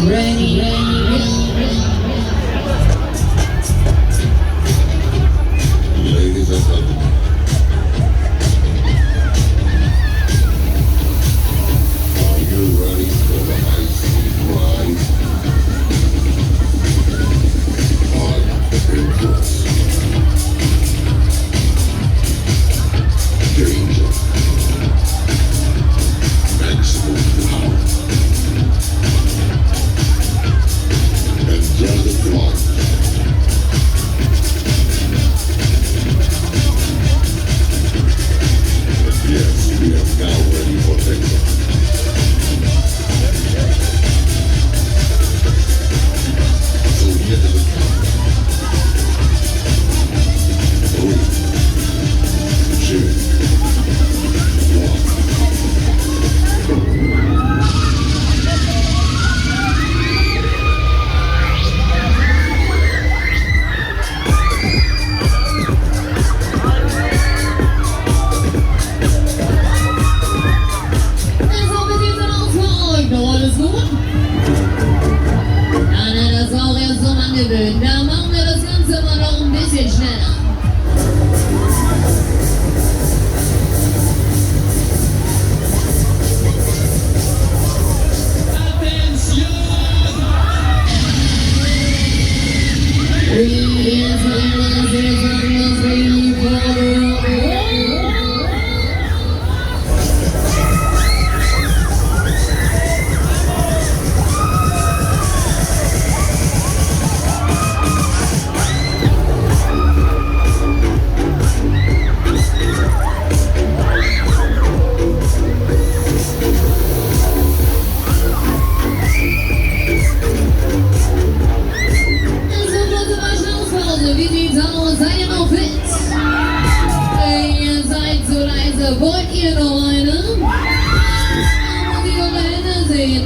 Ladies and gentlemen, are you ready for the high-speed ride? On impulse. Danger. Maximum power. Enjoy the flight. Yes, we are now ready for takeoff. So here is the countdown. 3, 2, 1. Da machen wir das Ganze mal noch ein bisschen schneller. Wie sieht's aus? Seid ihr noch fit? Ihr seid so leise. Wollt ihr noch eine? Muss ich eure Hände sehen?